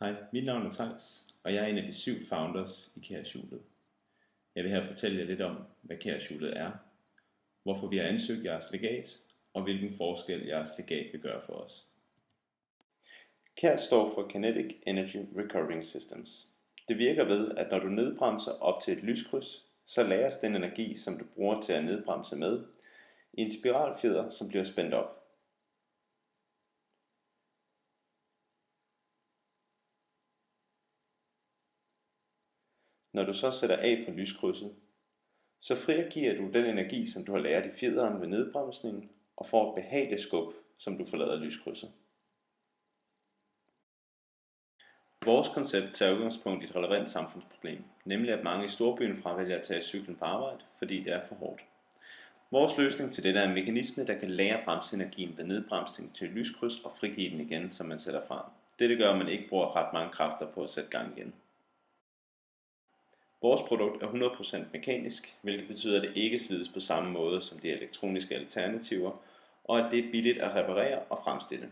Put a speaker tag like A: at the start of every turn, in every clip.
A: Hej, mit navn er Theis, og jeg er en af de 7 founders i Kæreshjulet. Jeg vil her fortælle jer lidt om, hvad Kæreshjulet er, hvorfor vi har ansøgt jeres legat, og hvilken forskel jeres legat vil gøre for os. KER står for Kinetic Energy Recovering Systems. Det virker ved, at når du nedbremser op til et lyskryds, så lagres den energi, som du bruger til at nedbremse med, i en spiralfjeder, som bliver spændt op. Når du så sætter af for lyskrydset, så frigiver du den energi, som du har lagret i fjederen ved nedbremsningen, og får et behageligt skub, som du forlader lyskrydset. Vores koncept tager udgangspunkt i et relevant samfundsproblem, nemlig at mange i storbyen fravælger at tage cyklen på arbejde, fordi det er for hårdt. Vores løsning til dette er en mekanisme, der kan lagre bremsenergien ved nedbremsning til et lyskryds og frigive den igen, som man sætter fra. Dette gør, at man ikke bruger ret mange kræfter på at sætte gang igen. Vores produkt er 100% mekanisk, hvilket betyder, at det ikke slides på samme måde som de elektroniske alternativer, og at det er billigt at reparere og fremstille.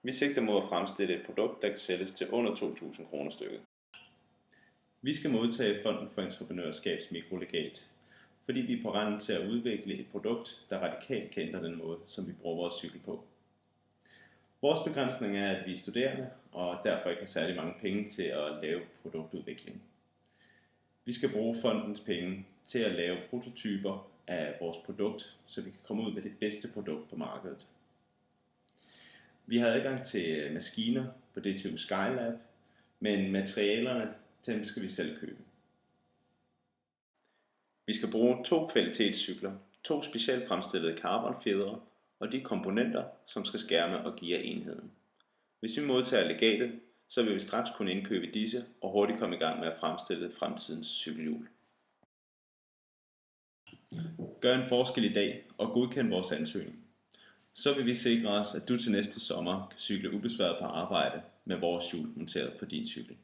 A: Vi sigter mod at fremstille et produkt, der kan sælges til under 2.000 kroner stykket. Vi skal modtage Fonden for Entreprenørskabs mikrolegat, fordi vi er på randen til at udvikle et produkt, der radikalt kan ændre den måde, som vi bruger vores cykel på. Vores begrænsning er, at vi er studerende, og derfor ikke har særlig mange penge til at lave produktudvikling. Vi skal bruge fondens penge til at lave prototyper af vores produkt, så vi kan komme ud med det bedste produkt på markedet. Vi har adgang til maskiner på DTU Skylab, men materialerne dem skal vi selv købe. Vi skal bruge 2 kvalitetscykler, 2 specielt fremstillede carbonfjedre og de komponenter, som skal skærme og geare enheden. Hvis vi modtager legatet, så vil vi straks kunne indkøbe disse og hurtigt komme i gang med at fremstille fremtidens cykelhjul. Gør en forskel i dag og godkend vores ansøgning. Så vil vi sikre os, at du til næste sommer kan cykle ubesværet på arbejde med vores hjul monteret på din cykel.